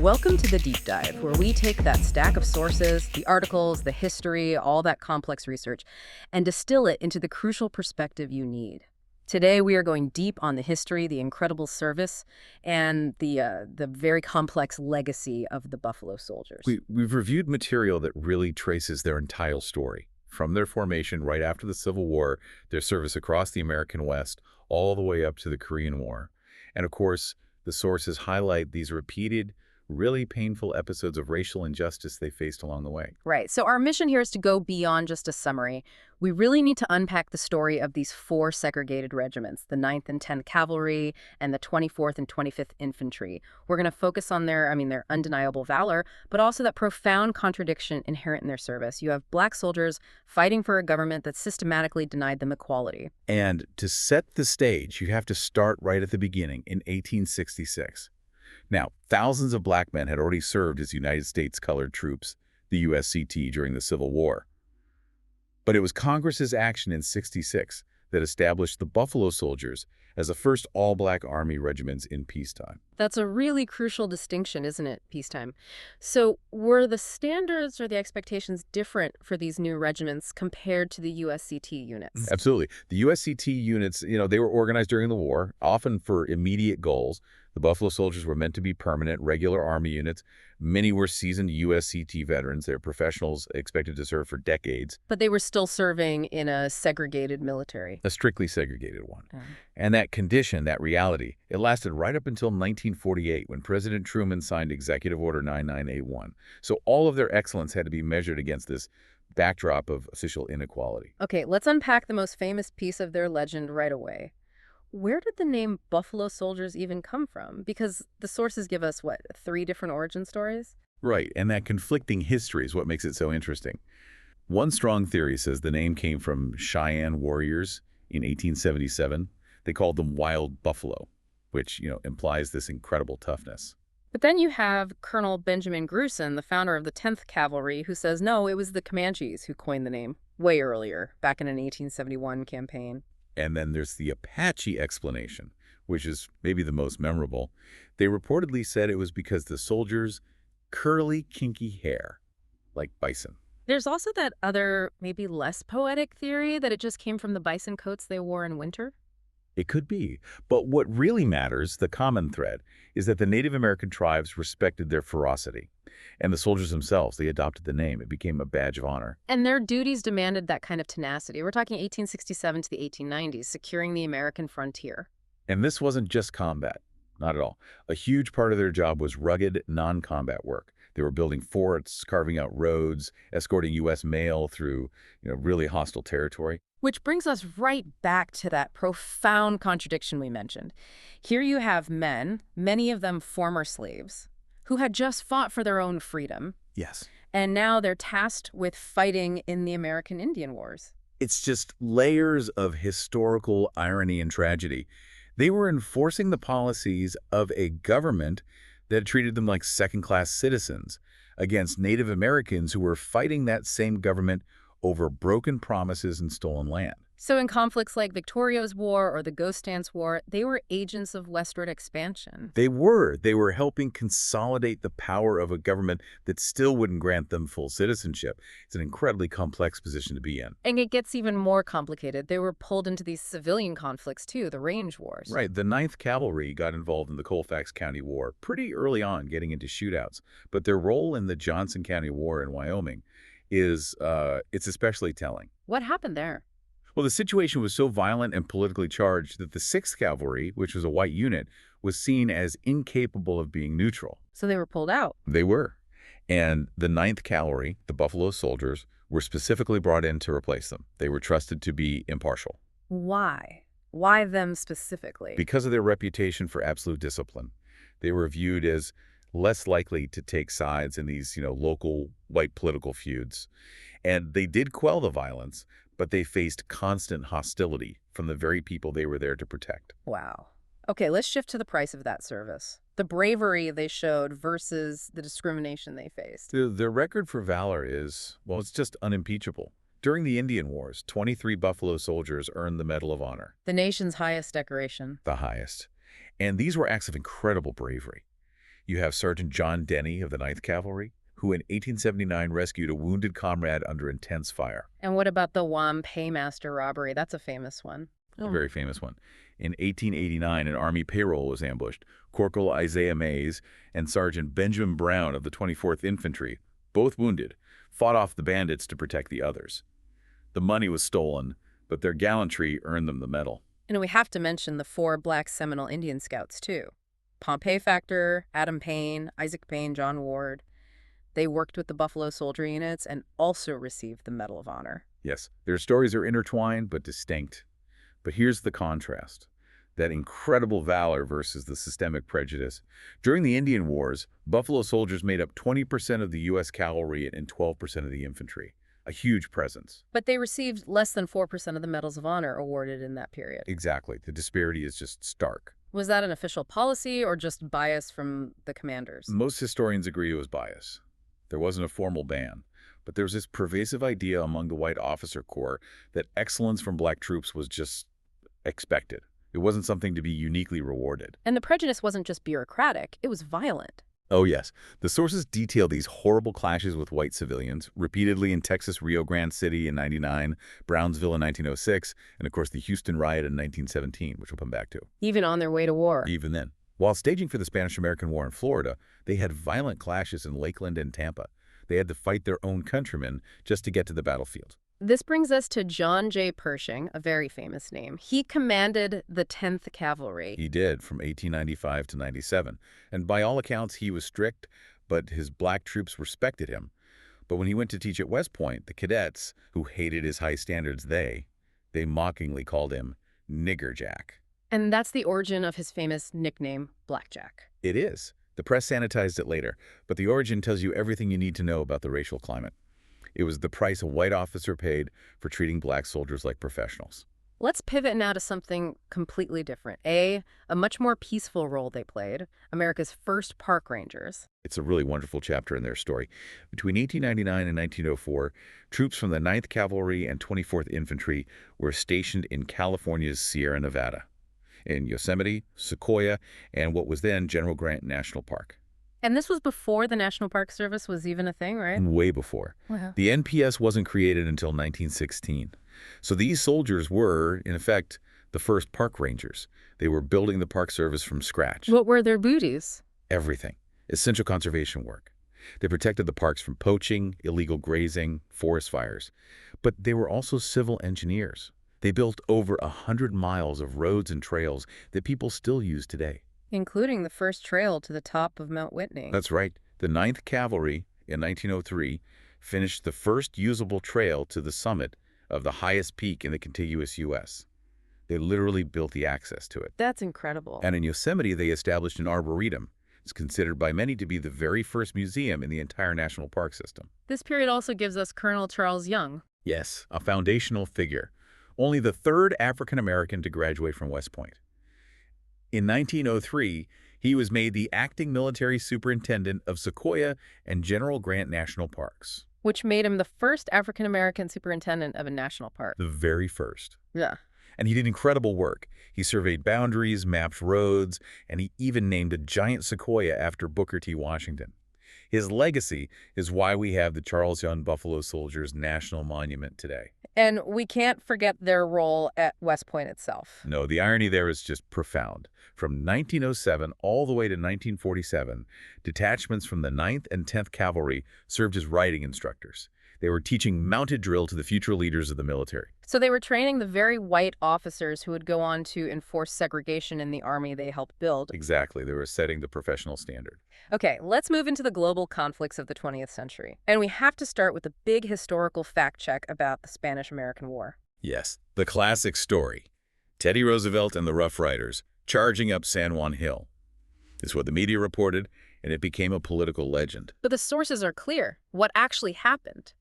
Welcome to the Deep Dive, where we take that stack of sources, the articles, the history, all that complex research, and distill it into the crucial perspective you need. Today, we are going deep on the history, the incredible service, and the very complex legacy of the Buffalo Soldiers. We've reviewed material that really traces their entire story, from their formation right after the Civil War, their service across the American West, all the way up to the Korean War. And of course, the sources highlight these repeated, really painful episodes of racial injustice they faced along the way. Right. So our mission here is to go beyond just a summary. We really need to unpack the story of these four segregated regiments, the 9th and 10th Cavalry and the 24th and 25th Infantry. We're going to focus on their undeniable valor, but also that profound contradiction inherent in their service. You have black soldiers fighting for a government that systematically denied them equality. And to set the stage, you have to start right at the beginning in 1866. Now, thousands of black men had already served as United States colored troops, the USCT, during the Civil War. But it was Congress's action in '66 that established the Buffalo Soldiers as the first all-black Army regiments in peacetime. That's a really crucial distinction, isn't it, peacetime? So were the standards or the expectations different for these new regiments compared to the USCT units? Absolutely. The USCT units, they were organized during the war, often for immediate goals. The Buffalo Soldiers were meant to be permanent, regular Army units. Many were seasoned USCT veterans. They're professionals expected to serve for decades. But they were still serving in a segregated military. A strictly segregated one. And that condition, that reality, it lasted right up until 1948 when President Truman signed Executive Order 9981. So all of their excellence had to be measured against this backdrop of official inequality. Okay, let's unpack the most famous piece of their legend right away. Where did the name Buffalo Soldiers even come from? Because the sources give us, what, 3 different origin stories? Right, and that conflicting history is what makes it so interesting. One strong theory says the name came from Cheyenne warriors in 1877. They called them Wild Buffalo, which, implies this incredible toughness. But then you have Colonel Benjamin Grusin, the founder of the 10th Cavalry, who says, no, it was the Comanches who coined the name way earlier, back in an 1871 campaign. And then there's the Apache explanation, which is maybe the most memorable. They reportedly said it was because the soldiers' curly, kinky hair, like bison. There's also that other, maybe less poetic theory that it just came from the bison coats they wore in winter. It could be. But what really matters, the common thread, is that the Native American tribes respected their ferocity. And the soldiers themselves, they adopted the name. It became a badge of honor. And their duties demanded that kind of tenacity. We're talking 1867 to the 1890s, securing the American frontier. And this wasn't just combat. Not at all. A huge part of their job was rugged, non-combat work. They were building forts, carving out roads, escorting U.S. mail through, really hostile territory. Which brings us right back to that profound contradiction we mentioned. Here you have men, many of them former slaves, who had just fought for their own freedom. Yes. And now they're tasked with fighting in the American Indian Wars. It's just layers of historical irony and tragedy. They were enforcing the policies of a government that treated them like second-class citizens against Native Americans who were fighting that same government over broken promises and stolen land. So in conflicts like Victoria's War or the Ghost Dance War, they were agents of westward expansion. They were helping consolidate the power of a government that still wouldn't grant them full citizenship. It's an incredibly complex position to be in. And it gets even more complicated. They were pulled into these civilian conflicts too, the range wars. Right. The 9th Cavalry got involved in the Colfax County War pretty early on, getting into shootouts. But their role in the Johnson County War in Wyoming is it's especially telling. What happened there? Well, the situation was so violent and politically charged that the 6th Cavalry, which was a white unit, was seen as incapable of being neutral. So they were pulled out. They were. And the 9th Cavalry, the Buffalo Soldiers, were specifically brought in to replace them. They were trusted to be impartial. Why? Why them specifically? Because of their reputation for absolute discipline. They were viewed as less likely to take sides in these, local white political feuds. And they did quell the violence, but they faced constant hostility from the very people they were there to protect. Wow. Okay, let's shift to the price of that service. The bravery they showed versus the discrimination they faced. Their record for valor is, well, it's just unimpeachable. During the Indian Wars, 23 Buffalo Soldiers earned the Medal of Honor. The nation's highest decoration. The highest. And these were acts of incredible bravery. You have Sergeant John Denny of the Ninth Cavalry, who in 1879 rescued a wounded comrade under intense fire. And what about the Wam Paymaster robbery? That's a famous one. A Oh. very famous one. In 1889, an Army payroll was ambushed. Corporal Isaiah Mays and Sergeant Benjamin Brown of the 24th Infantry, both wounded, fought off the bandits to protect the others. The money was stolen, but their gallantry earned them the medal. And we have to mention the 4 Black Seminole Indian Scouts, too. Pompey Factor, Adam Payne, Isaac Payne, John Ward. They worked with the Buffalo Soldier units and also received the Medal of Honor. Yes, their stories are intertwined but distinct. But here's the contrast. That incredible valor versus the systemic prejudice. During the Indian Wars, Buffalo soldiers made up 20% of the U.S. cavalry and 12% of the infantry. A huge presence. But they received less than 4% of the Medals of Honor awarded in that period. Exactly. The disparity is just stark. Was that an official policy or just bias from the commanders? Most historians agree it was bias. There wasn't a formal ban, but there was this pervasive idea among the white officer corps that excellence from black troops was just expected. It wasn't something to be uniquely rewarded. And the prejudice wasn't just bureaucratic, it was violent. Oh yes, the sources detail these horrible clashes with white civilians, repeatedly in Texas Rio Grande City in '99, Brownsville in 1906, and of course the Houston Riot in 1917, which we'll come back to. Even on their way to war. Even then. While staging for the Spanish-American War in Florida, they had violent clashes in Lakeland and Tampa. They had to fight their own countrymen just to get to the battlefield. This brings us to John J. Pershing, a very famous name. He commanded the 10th Cavalry. He did, from 1895 to 97. And by all accounts, he was strict, but his black troops respected him. But when he went to teach at West Point, the cadets, who hated his high standards, they mockingly called him Nigger Jack. And that's the origin of his famous nickname, Blackjack. It is. The press sanitized it later, but the origin tells you everything you need to know about the racial climate. It was the price a white officer paid for treating black soldiers like professionals. Let's pivot now to something completely different. A much more peaceful role they played, America's first park rangers. It's a really wonderful chapter in their story. Between 1899 and 1904, troops from the 9th Cavalry and 24th Infantry were stationed in California's Sierra Nevada, in Yosemite, Sequoia, and what was then General Grant National Park. And this was before the National Park Service was even a thing, right? Way before. Wow. The NPS wasn't created until 1916. So these soldiers were, in effect, the first park rangers. They were building the Park Service from scratch. What were their duties? Everything. Essential conservation work. They protected the parks from poaching, illegal grazing, forest fires. But they were also civil engineers. They built over 100 miles of roads and trails that people still use today. Including the first trail to the top of Mount Whitney. That's right. The 9th Cavalry, in 1903, finished the first usable trail to the summit of the highest peak in the contiguous U.S. They literally built the access to it. That's incredible. And in Yosemite, they established an arboretum. It's considered by many to be the very first museum in the entire national park system. This period also gives us Colonel Charles Young. Yes, a foundational figure. Only the third African-American to graduate from West Point. In 1903, he was made the acting military superintendent of Sequoia and General Grant National Parks. Which made him the first African-American superintendent of a national park. The very first. Yeah. And he did incredible work. He surveyed boundaries, mapped roads, and he even named a giant sequoia after Booker T. Washington. His legacy is why we have the Charles Young Buffalo Soldiers National Monument today. And we can't forget their role at West Point itself. No, the irony there is just profound. From 1907 all the way to 1947, detachments from the 9th and 10th Cavalry served as riding instructors. They were teaching mounted drill to the future leaders of the military. So they were training the very white officers who would go on to enforce segregation in the army they helped build. Exactly. They were setting the professional standard. Okay, let's move into the global conflicts of the 20th century. And we have to start with a big historical fact check about the Spanish-American War. Yes, the classic story. Teddy Roosevelt and the Rough Riders charging up San Juan Hill. This is what the media reported, and it became a political legend. But the sources are clear. What actually happened?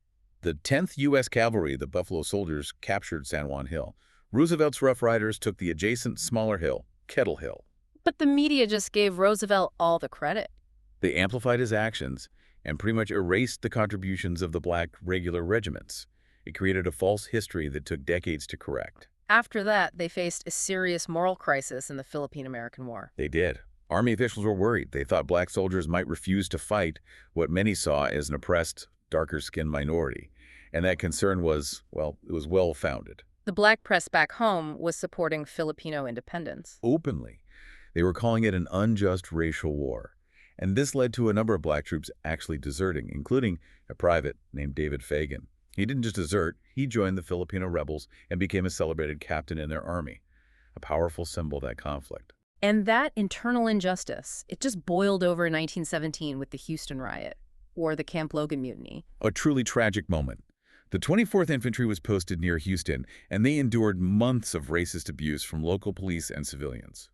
The 10th U.S. Cavalry, the Buffalo Soldiers, captured San Juan Hill. Roosevelt's Rough Riders took the adjacent smaller hill, Kettle Hill. But the media just gave Roosevelt all the credit. They amplified his actions and pretty much erased the contributions of the black regular regiments. It created a false history that took decades to correct. After that, they faced a serious moral crisis in the Philippine-American War. They did. Army officials were worried. They thought black soldiers might refuse to fight what many saw as an oppressed, darker-skinned minority. And that concern was, well, it was well-founded. The black press back home was supporting Filipino independence. Openly, they were calling it an unjust racial war. And this led to a number of black troops actually deserting, including a private named David Fagan. He didn't just desert, he joined the Filipino rebels and became a celebrated captain in their army, a powerful symbol of that conflict. And that internal injustice, it just boiled over in 1917 with the Houston Riot, or the Camp Logan Mutiny. A truly tragic moment. The 24th Infantry was posted near Houston, and they endured months of racist abuse from local police and civilians.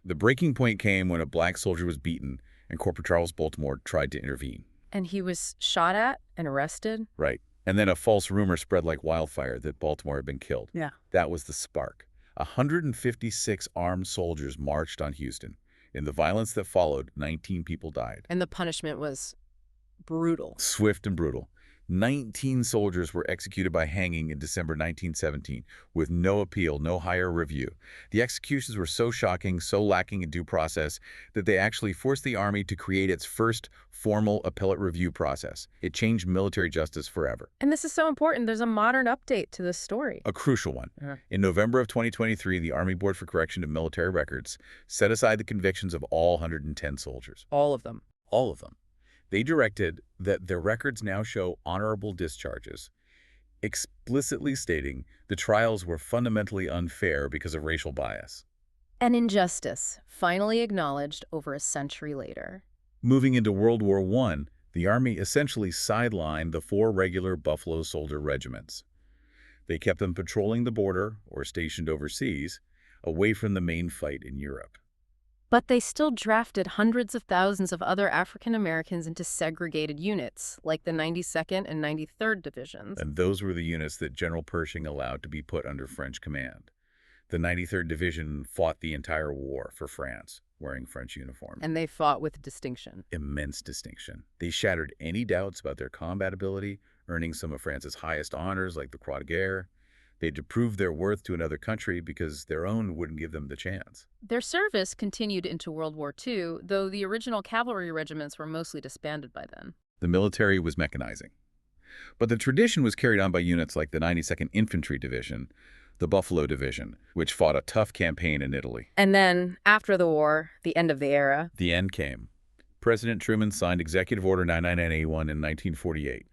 The breaking point came when a black soldier was beaten, and Corporal Charles Baltimore tried to intervene. And he was shot at and arrested? Right. And then a false rumor spread like wildfire that Baltimore had been killed. Yeah. That was the spark. 156 armed soldiers marched on Houston. In the violence that followed, 19 people died. And the punishment was brutal. Swift and brutal. 19 soldiers were executed by hanging in December 1917 with no appeal, no higher review. The executions were so shocking, so lacking in due process, that they actually forced the Army to create its first formal appellate review process. It changed military justice forever. And this is so important. There's a modern update to this story. A crucial one. Uh-huh. In November of 2023, the Army Board for Correction of Military Records set aside the convictions of all 110 soldiers. All of them. All of them. They directed that their records now show honorable discharges, explicitly stating the trials were fundamentally unfair because of racial bias. An injustice, finally acknowledged over a century later. Moving into World War I, the Army essentially sidelined the 4 regular Buffalo Soldier regiments. They kept them patrolling the border or stationed overseas, away from the main fight in Europe. But they still drafted hundreds of thousands of other African Americans into segregated units, like the 92nd and 93rd Divisions. And those were the units that General Pershing allowed to be put under French command. The 93rd Division fought the entire war for France, wearing French uniforms. And they fought with distinction. Immense distinction. They shattered any doubts about their combat ability, earning some of France's highest honors like the Croix de Guerre. They had to prove their worth to another country because their own wouldn't give them the chance. Their service continued into World War II, though the original cavalry regiments were mostly disbanded by then. The military was mechanizing. But the tradition was carried on by units like the 92nd Infantry Division, the Buffalo Division, which fought a tough campaign in Italy. And then, after the war, the end of the era. The end came. President Truman signed Executive Order 99981 in 1948.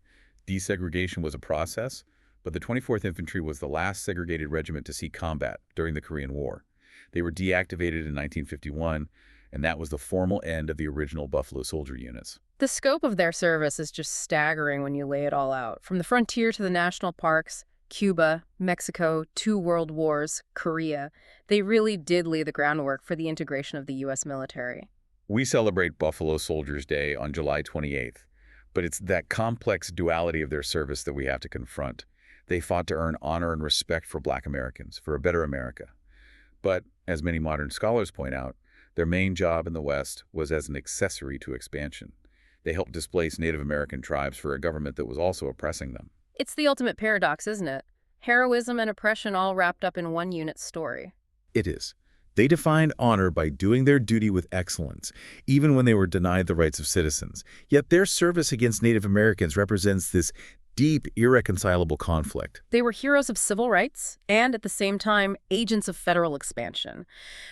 Desegregation was a process, but the 24th Infantry was the last segregated regiment to see combat during the Korean War. They were deactivated in 1951, and that was the formal end of the original Buffalo Soldier units. The scope of their service is just staggering when you lay it all out. From the frontier to the national parks, Cuba, Mexico, 2 world wars, Korea, they really did lay the groundwork for the integration of the U.S. military. We celebrate Buffalo Soldiers Day on July 28th, but it's that complex duality of their service that we have to confront. They fought to earn honor and respect for Black Americans, for a better America. But, as many modern scholars point out, their main job in the West was as an accessory to expansion. They helped displace Native American tribes for a government that was also oppressing them. It's the ultimate paradox, isn't it? Heroism and oppression all wrapped up in one unit's story. It is. They defined honor by doing their duty with excellence, even when they were denied the rights of citizens. Yet their service against Native Americans represents this deep, irreconcilable conflict. They were heroes of civil rights and, at the same time, agents of federal expansion.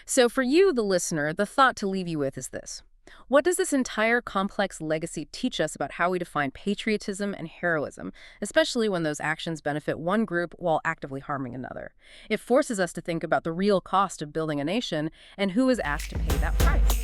So for you, the listener, the thought to leave you with is this. What does this entire complex legacy teach us about how we define patriotism and heroism, especially when those actions benefit one group while actively harming another? It forces us to think about the real cost of building a nation and who is asked to pay that price.